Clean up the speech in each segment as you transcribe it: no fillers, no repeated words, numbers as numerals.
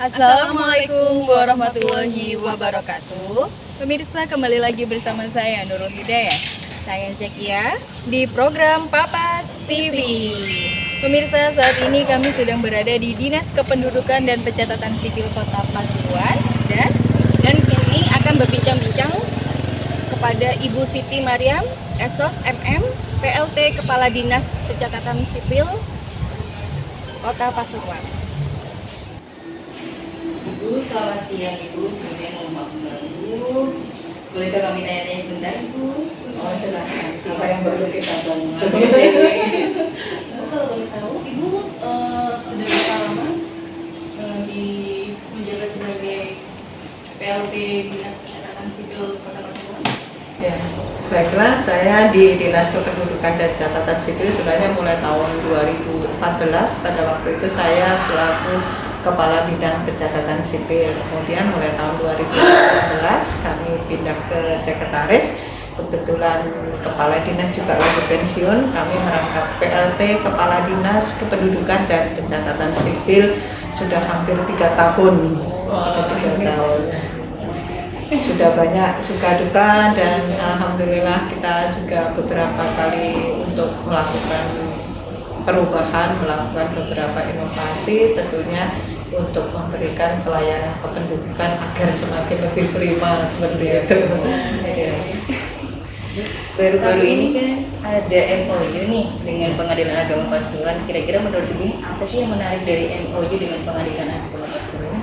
Assalamualaikum warahmatullahi wabarakatuh. Pemirsa, kembali lagi bersama saya Nurul Hidayah. Saya Zakia di program Papas TV. Pemirsa, saat ini kami sedang berada di Dinas Kependudukan dan Pencatatan Sipil Kota Pasuruan dan kini akan berbincang-bincang kepada Ibu Siti Mariam, Esos MM, PLT Kepala Dinas Pencatatan Sipil Kota Pasuruan. Ibu, selamat siang Ibu, sebelumnya mohon maaf mengganggu. Bolehkah kami tanya-tanya sebentar Ibu? Oh silakan. Apa yang perlu kita bangun? Ibu, kalau boleh tahu, Ibu sudah berapa lama di menjabat sebagai PLT Dinas Pencatatan Sipil Kota Pasuruan? Ya, baiklah, saya di Dinas Kependudukan dan Catatan Sipil sebenarnya mulai tahun 2014. Pada waktu itu saya selaku Kepala Bidang Pencatatan Sipil. Kemudian mulai tahun 2014 kami pindah ke Sekretaris. Kebetulan Kepala Dinas juga lagi pensiun, kami merangkap PLT Kepala Dinas Kependudukan dan Pencatatan Sipil sudah hampir 3 tahun. Sudah banyak suka duka dan alhamdulillah kita juga beberapa kali untuk melakukan perubahan, melakukan beberapa inovasi tentunya untuk memberikan pelayanan kependudukan agar semakin lebih prima seperti itu. Baru-baru ini kan ada MOU nih dengan Pengadilan Agama Pasuruan. Kira-kira menurut Ibu apa sih yang menarik dari MOU dengan Pengadilan Agama Pasuruan?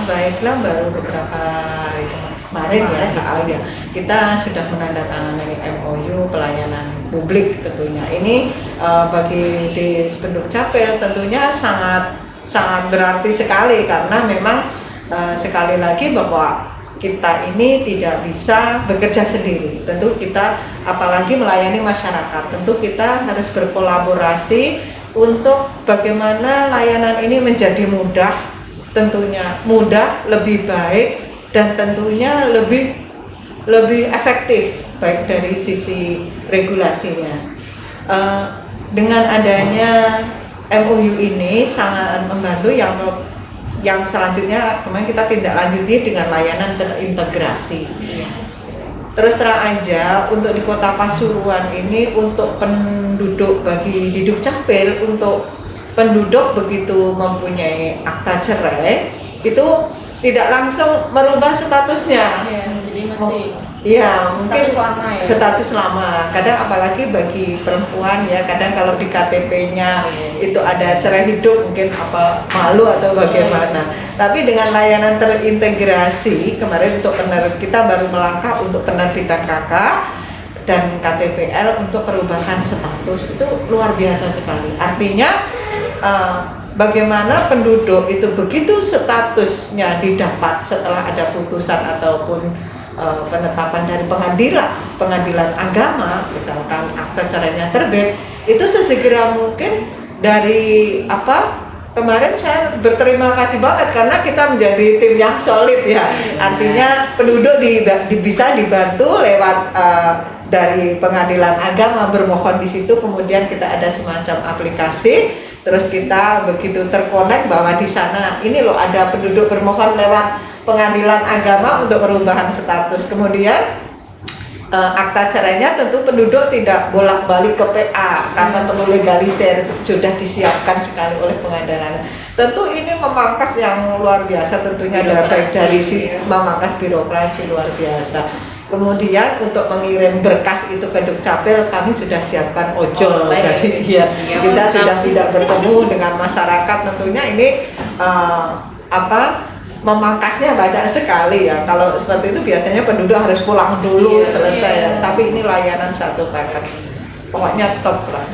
Baiklah, baru beberapa hari kemarin ya, kita sudah menandatangani MOU pelayanan publik tentunya. Ini bagi di Pendukcapil tentunya sangat berarti sekali karena memang sekali lagi bahwa kita ini tidak bisa bekerja sendiri. Tentu kita apalagi melayani masyarakat, tentu kita harus berkolaborasi untuk bagaimana layanan ini menjadi mudah, tentunya mudah, lebih baik dan tentunya lebih efektif baik dari sisi regulasinya. Dengan adanya MOU ini sangat membantu yang selanjutnya kemarin kita tindak lanjuti dengan layanan terintegrasi. Terus terang aja untuk di Kota Pasuruan ini untuk penduduk bagi di Dukcapil untuk penduduk begitu mempunyai akta cerai itu tidak langsung merubah statusnya. Jadi masih Mungkin status lama ya. Status lama. Kadang apalagi bagi perempuan ya, kadang kalau di KTP-nya itu ada cerai hidup mungkin apa malu atau bagaimana. Tapi dengan layanan terintegrasi kemarin untuk kita baru melangkah untuk penerbitan KK dan KTPL untuk perubahan status itu luar biasa sekali. Artinya bagaimana penduduk itu begitu statusnya didapat setelah ada putusan ataupun penetapan dari pengadilan agama, misalkan akta cerainya terbit, itu sesegera mungkin dari kemarin saya berterima kasih banget karena kita menjadi tim yang solid ya. Artinya penduduk bisa dibantu lewat dari pengadilan agama bermohon di situ, kemudian kita ada semacam aplikasi, terus kita begitu terkonek bahwa di sana ini loh ada penduduk bermohon lewat pengadilan agama untuk perubahan status. Kemudian akta cerainya tentu penduduk tidak bolak-balik ke PA karena perlu legalisir, sudah disiapkan sekali oleh pengadilan. Tentu ini memangkas yang luar biasa tentunya dari memangkas birokrasi luar biasa. Kemudian untuk mengirim berkas itu ke Dukcapil kami sudah siapkan ojol, jadi kita sudah tidak bertemu dengan masyarakat. Tentunya ini memangkasnya banyak sekali ya. Kalau seperti itu biasanya penduduk harus pulang dulu selesai ya. Tapi ini layanan satu paket, pokoknya top lah.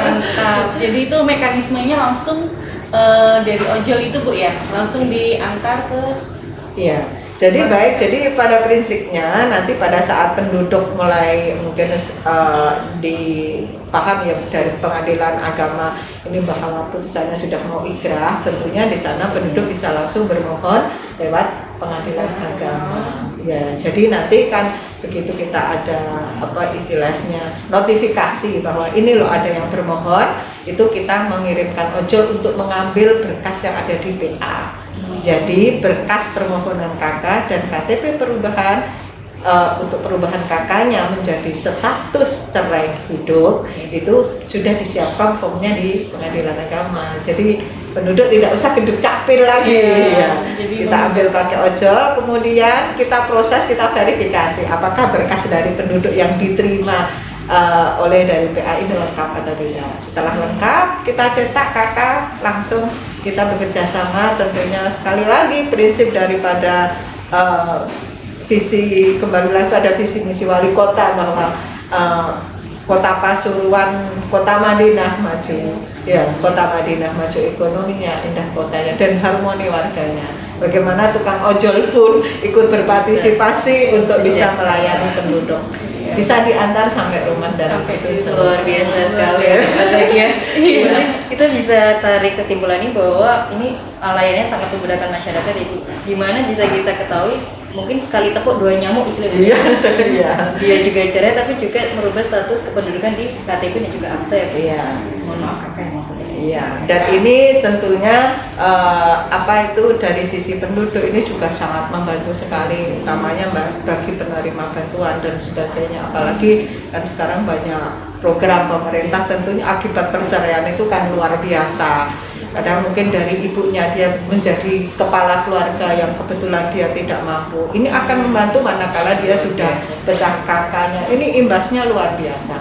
Mantap. Jadi itu mekanismenya langsung dari ojol itu Bu ya, langsung diantar ke. Iya. Jadi baik, jadi pada prinsipnya nanti pada saat penduduk mulai mungkin dipaham ya dari pengadilan agama ini bahwa putusannya sudah mau ikrah, tentunya di sana penduduk bisa langsung bermohon lewat pengadilan agama. Ya, jadi nanti kan begitu kita ada istilahnya notifikasi bahwa ini loh ada yang bermohon, itu kita mengirimkan ojol untuk mengambil berkas yang ada di PA. Jadi berkas permohonan KK dan KTP perubahan untuk perubahan kakaknya menjadi status cerai hidup itu sudah disiapkan formnya di pengadilan agama. Jadi penduduk tidak usah geduk capil lagi. Jadi Kita ambil pakai ojol, kemudian kita proses, kita verifikasi apakah berkas dari penduduk yang diterima oleh dari PA ini lengkap atau tidak. Setelah lengkap, kita cetak KK, langsung kita bekerja sama. Tentunya sekali lagi prinsip daripada visi, kembali lagi pada visi misi wali kota bahwa Kota Pasuruan, Kota Madinah maju, ya Kota Madinah maju, ekonominya indah kotanya dan harmoni warganya. Bagaimana tukang ojol pun ikut berpartisipasi untuk bisa melayani penduduk, bisa diantar sampai rumah dan itu Luar biasa sekali ya Mbak Zakia. Kita bisa tarik kesimpulan ini bahwa ini layanannya sangat memudahkan masyarakat, Ibu. Dimana bisa kita ketahui mungkin sekali tepuk dua nyamuk istilahnya. Iya. Dia juga cerai tapi juga merubah status kependudukan di KTP dan juga akta ya Bu. Iya. Mohon maaf kakak maksudnya. Iya, dan ini tentunya dari sisi penduduk ini juga sangat membantu sekali, utamanya bagi penerima bantuan dan sebagainya. Apalagi kan sekarang banyak program pemerintah, tentunya akibat perceraian itu kan luar biasa. Kadang mungkin dari ibunya dia menjadi kepala keluarga yang kebetulan dia tidak mampu. Ini akan membantu manakala dia sudah pecah kakaknya. Ini imbasnya luar biasa.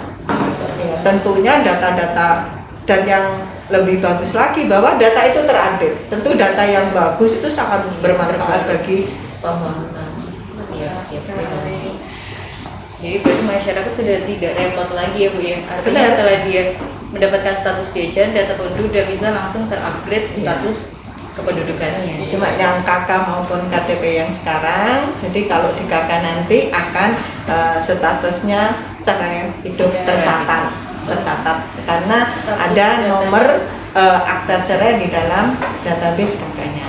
Ya, tentunya data-data dan yang lebih bagus lagi bahwa data itu terupdate. Tentu data yang bagus itu sangat bermanfaat bagi pemohonan. Siap. Jadi berarti masyarakat sudah tidak repot lagi ya Bu ya. Artinya Benar. setelah dia mendapatkan status jajan, data penduduk udah bisa langsung terupgrade status kependudukannya. Cuma yang KK maupun KTP yang sekarang, jadi kalau di KK nanti akan statusnya cerai hidup tercatat karena ada nomor akta cerai di dalam database KK-nya.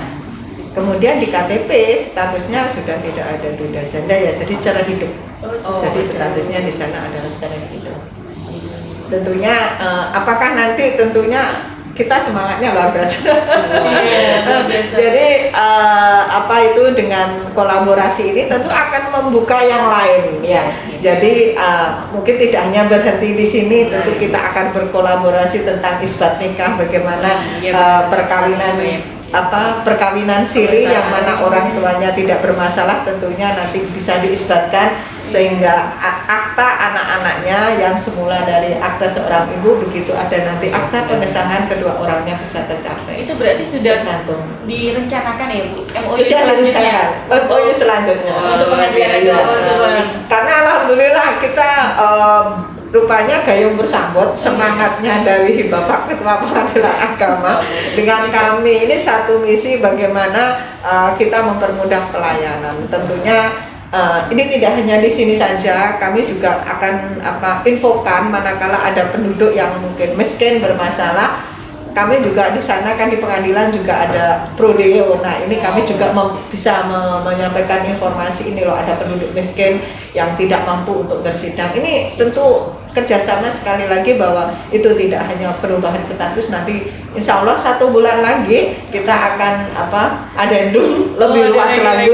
Kemudian di KTP statusnya sudah tidak ada duda janda ya, jadi cerai hidup. Jadi statusnya di sana adalah cerai hidup. Tentunya apakah nanti tentunya kita semangatnya luar biasa. Jadi itu dengan kolaborasi ini tentu akan membuka yang lain ya. Jadi mungkin tidak hanya berhenti di sini, tentu kita akan berkolaborasi tentang isbat nikah, bagaimana perkawinan siri yang mana orang tuanya tidak bermasalah tentunya nanti bisa diisbatkan sehingga akta anak-anaknya yang semula dari akta seorang ibu begitu ada nanti akta pengesahan kedua orangnya bisa tercapai. Itu berarti sudah tercantum. direncanakan ya Bu? MOU Sudah direncanakan. MOU selanjutnya. Untuk pengadilan agama. Karena alhamdulillah kita rupanya gayung bersambut semangatnya dari Bapak Ketua Pengadilan Agama dengan kami ini satu misi bagaimana kita mempermudah pelayanan. Tentunya ini tidak hanya di sini saja, kami juga akan infokan manakala ada penduduk yang mungkin miskin bermasalah. Kami juga di sana kan di pengadilan juga ada prodeo. Nah ini kami juga bisa menyampaikan informasi ini loh ada penduduk miskin yang tidak mampu untuk bersidang. Ini tentu kerjasama sekali lagi bahwa itu tidak hanya perubahan status, nanti insya Allah 1 bulan lagi kita akan adendum lebih luas lagi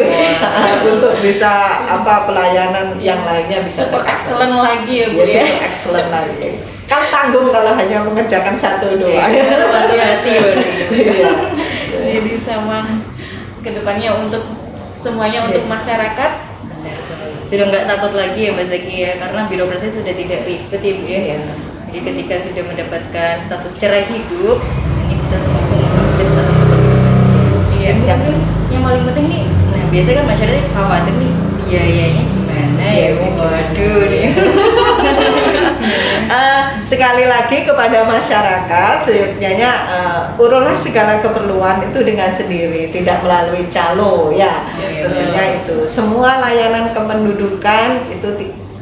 untuk bisa pelayanan yang lainnya bisa super excellent lagi ya Bu ya. Super excellent lagi. Kan tanggung kalau hanya mengerjakan 1-2 ya. Satu hati berarti. Jadi sama kedepannya untuk semuanya untuk masyarakat. Sudah nggak takut lagi ya Mbak Zaki ya, karena birokrasi sudah tidak ribet ya Bu ya. Iya. Jadi ketika sudah mendapatkan status cerai hidup, ini bisa langsung mengupdate status kependudukan. Iya. Dan mungkin yang paling penting nih, nah biasanya kan masyarakat khawatir nih biayanya gimana ya Bu? Waduh nih. Sekali lagi kepada masyarakat seyogyanya uruslah segala keperluan itu dengan sendiri, tidak melalui calo ya. Tentunya itu semua layanan kependudukan itu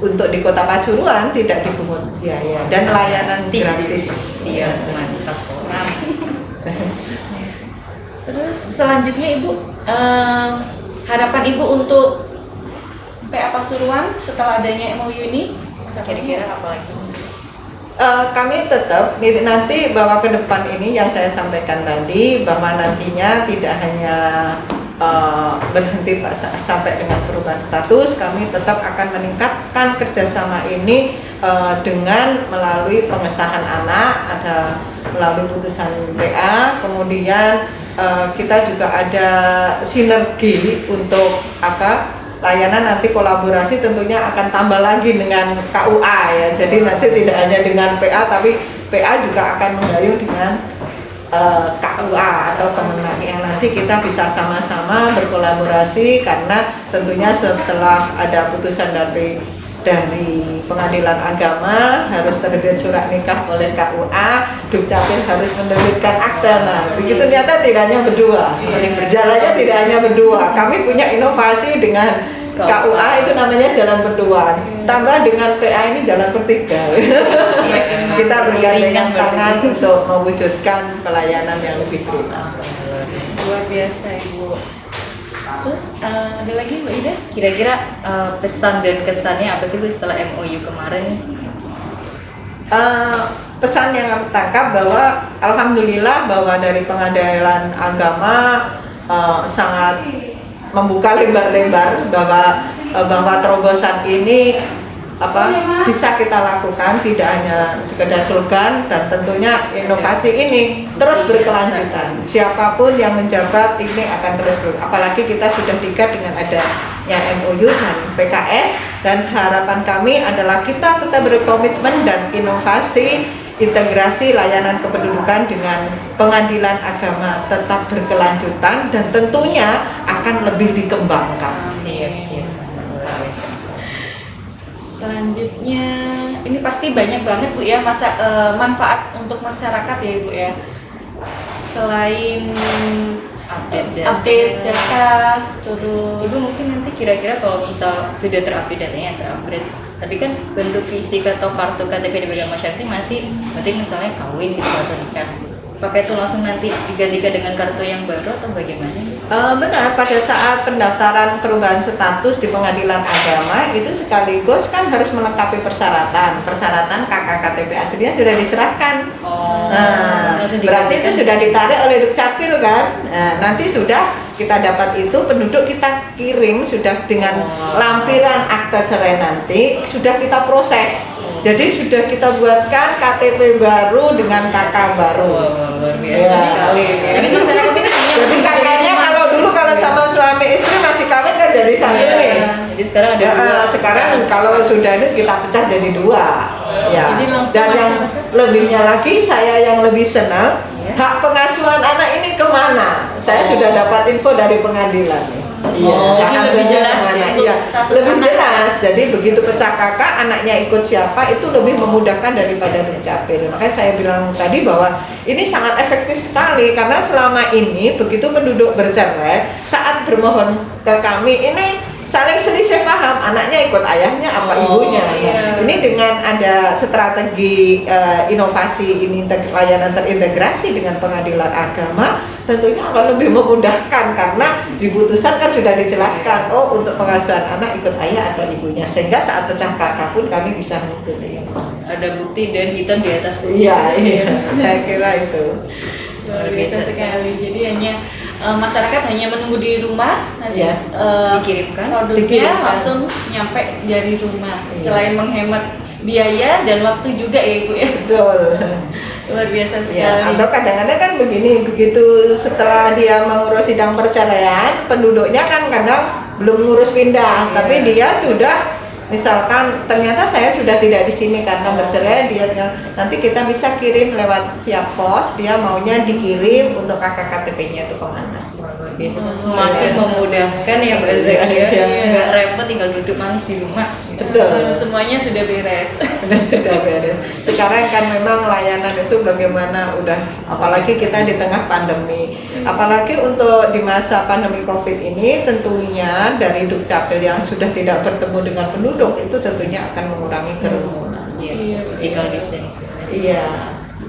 untuk di Kota Pasuruan tidak dipungut biaya dan layanan gratis. Iya, mantap. Terus selanjutnya Ibu, harapan Ibu untuk PA Pasuruan setelah adanya MOU ini? Kira-kira apa lagi? Kami tetap nanti bahwa ke depan ini yang saya sampaikan tadi, bahwa nantinya tidak hanya berhenti sampai dengan perubahan status, kami tetap akan meningkatkan kerjasama ini dengan melalui pengesahan anak, ada melalui putusan PA, kemudian kita juga ada sinergi untuk layanan nanti kolaborasi tentunya akan tambah lagi dengan KUA ya. Jadi nanti tidak hanya dengan PA, tapi PA juga akan menggayung dengan KUA atau Kemenang yang nanti kita bisa sama-sama berkolaborasi, karena tentunya setelah ada putusan dari Pengadilan Agama harus terbit surat nikah oleh KUA, Dukcapil harus menerbitkan akte. Nah, begitu ternyata tidak hanya berdua, jalannya tidak hanya berdua. Kami punya inovasi dengan KUA, itu namanya jalan berdua. Tambah dengan PA ini jalan bertiga. Kita bergandengan tangan untuk mewujudkan pelayanan yang lebih prima. Luar biasa Ibu. Terus ada lagi Mbak Ida? Kira-kira pesan dan kesannya apa sih Bu setelah MOU kemarin nih? Pesan yang kami tangkap bahwa alhamdulillah bahwa dari Pengadilan Agama sangat membuka lebar-lebar bahwa terobosan ini bisa kita lakukan, tidak hanya sekedar slogan, dan tentunya inovasi ini terus berkelanjutan. Siapapun yang menjabat ini akan terus apalagi kita sudah diikat dengan adanya MOU dan PKS, dan harapan kami adalah kita tetap berkomitmen dan inovasi integrasi layanan kependudukan dengan Pengadilan Agama tetap berkelanjutan dan tentunya akan lebih dikembangkan. Siap. Selanjutnya, ini pasti banyak banget Bu ya manfaat untuk masyarakat ya Ibu ya. Selain update data, terus Ibu mungkin nanti kira-kira kalau misal sudah terupdate datanya, terupgrade, tapi kan bentuk fisik atau kartu KTP dipegang masyarakat ini masih penting, misalnya kawin gitu atau nikah, pakai itu langsung nanti digantikan dengan kartu yang baru atau bagaimana? Benar, pada saat pendaftaran perubahan status di Pengadilan Agama itu sekaligus kan harus melengkapi persyaratan KKKTP aslinya sudah diserahkan. Berarti itu sudah ditarik oleh Dukcapil kan. Nanti sudah kita dapat itu, penduduk kita kirim sudah dengan lampiran akte cerai, nanti sudah kita proses. Jadi sudah kita buatkan KTP baru dengan KK baru. Luar biasa sekali. Jadi masyarakat ini hanya Jadi kakaknya kalau sama suami istri masih kawin kan jadi satu nih. Jadi sekarang ada dua. Sekarang kalau sudah itu kita pecah jadi dua. Ya. Jadi langsung Dan yang lebihnya lagi, saya yang lebih senang, hak pengasuhan anak ini kemana? Saya sudah dapat info dari pengadilan nih. jadi lebih jelas ya, Iya, status lebih anak. jelas. Jadi begitu pecah kakak, anaknya ikut siapa itu lebih memudahkan daripada Dukcapil. Makanya saya bilang tadi bahwa ini sangat efektif sekali, karena selama ini begitu penduduk bercerai saat bermohon ke kami ini saling selisih paham, anaknya ikut ayahnya apa ibunya. Nah, ini dengan ada strategi inovasi ini layanan terintegrasi dengan Pengadilan Agama tentunya akan lebih memudahkan, karena di putusan kan sudah dijelaskan untuk pengasuhan anak ikut ayah atau ibunya, sehingga saat pecah kakak pun kami bisa mengikuti. Ada bukti dan hitam di atas putih. Iya, saya kira itu. luar biasa sekali. Jadi hanya masyarakat hanya menunggu di rumah nanti Dikirimkan. produknya langsung nyampe dari rumah. Iya. Selain menghemat biaya dan waktu juga ya Ibu ya. Betul. Luar biasa sekali. Ya, atau kadang-kadang kan begini, begitu setelah dia mengurus sidang perceraian, penduduknya kan kadang belum ngurus pindah, tapi dia sudah misalkan ternyata saya sudah tidak di sini karena bercerai, dia nanti kita bisa kirim lewat via pos, dia maunya dikirim untuk KKKTP-nya itu kemana. Semakin memudahkan ya Mbak Zakia, nggak repot tinggal duduk manis di rumah. Betul. Semuanya sudah beres. Sudah beres. Sekarang kan memang layanan itu bagaimana apalagi kita di tengah pandemi, apalagi untuk di masa pandemi COVID ini, tentunya dari Dukcapil yang sudah tidak bertemu dengan penduduk itu tentunya akan mengurangi kerumunan. Iya, physical distancing. Iya.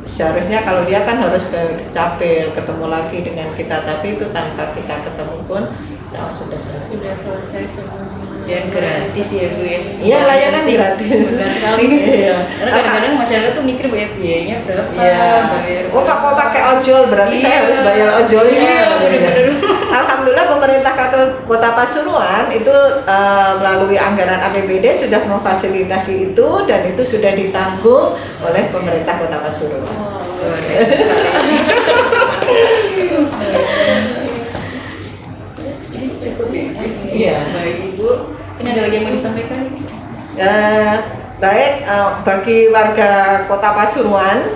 seharusnya kalau dia kan harus ke Capil ketemu lagi dengan kita, tapi itu tanpa kita ketemu pun sudah selesai. Sudah selesai semua. Dan gratis ya Bu ya. Iya, layanan gratis. Benar sekali. Iya. Karena kadang-kadang masyarakat tuh mikir biayanya berapa, Iya. bayar. Oh Pak, kok pakai ojol, berarti saya Iya. harus bayar ojolnya. Iya, bener-bener. Alhamdulillah pemerintah Kota Pasuruan itu melalui anggaran APBD sudah memfasilitasi itu, dan itu sudah ditanggung oleh pemerintah Kota Pasuruan. Boleh sekali. Cukup ya. Iya. Baik Ibu, ini ada lagi yang mau disampaikan? Baik, bagi warga Kota Pasuruan,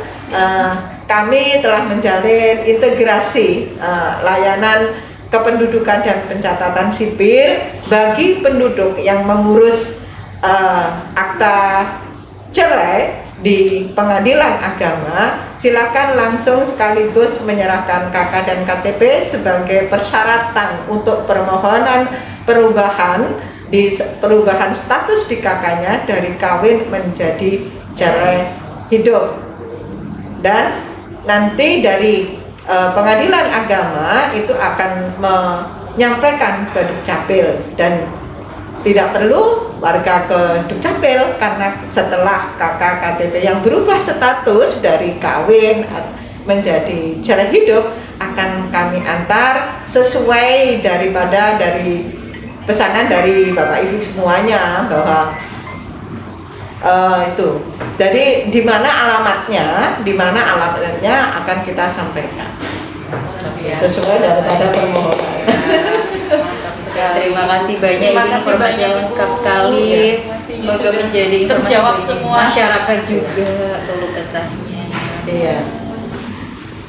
kami telah menjalin integrasi layanan kependudukan dan pencatatan sipil bagi penduduk yang mengurus akta cerai di pengadilan agama. Silakan langsung sekaligus menyerahkan KK dan KTP sebagai persyaratan untuk permohonan perubahan status di KK-nya dari kawin menjadi cerai hidup. Dan nanti dari pengadilan agama itu akan menyampaikan ke Dukcapil, dan tidak perlu warga ke Dukcapil karena setelah KK KTP yang berubah status dari kawin menjadi cerai hidup akan kami antar sesuai dari pesanan dari Bapak Ibu semuanya, bahwa itu. Jadi di mana alamatnya akan kita sampaikan sesuai daripada permohonan. Terima kasih banyak, Terima Ibu, kasih informasi banyak, yang Ibu. lengkap sekali. Iya, Semoga sudah menjadi informasi terjawab bagi semua. masyarakat juga perlu kesahnya. Iya.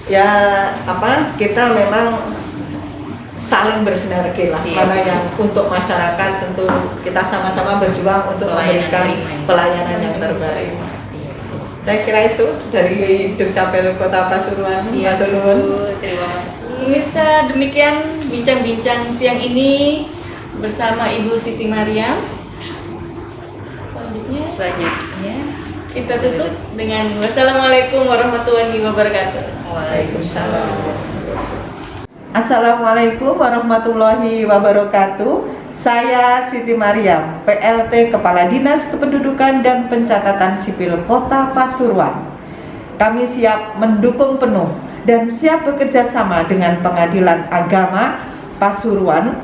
Ya, kita memang saling bersinergi lah. Siap. Mana yang untuk masyarakat, tentu kita sama-sama berjuang untuk Pelayanan memberikan terbaik. pelayanan yang terbaik. Saya kira itu dari Dukcapil Kota Pasuruan. Siap, Matur nuwun. Ibu. Terima kasih. Pemirsa, demikian bincang-bincang siang ini bersama Ibu Siti Mariam. Selanjutnya Kita tutup dengan wassalamualaikum warahmatullahi wabarakatuh. Waalaikumsalam. Assalamualaikum warahmatullahi wabarakatuh. Saya Siti Mariam, PLT Kepala Dinas Kependudukan dan Pencatatan Sipil Kota Pasuruan. Kami siap mendukung penuh dan siap bekerja sama dengan Pengadilan Agama Pasuruan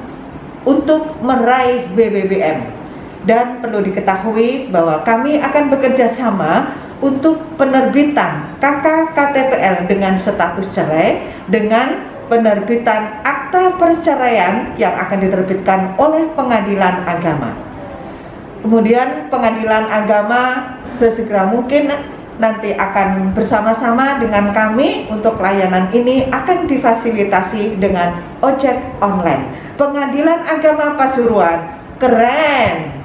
untuk meraih BBBM. Dan perlu diketahui bahwa kami akan bekerja sama untuk penerbitan KK KTPL dengan status cerai, dengan penerbitan akta perceraian yang akan diterbitkan oleh Pengadilan Agama. Kemudian Pengadilan Agama sesegera mungkin nanti akan bersama-sama dengan kami untuk layanan ini akan difasilitasi dengan ojek online. Pengadilan Agama Pasuruan keren.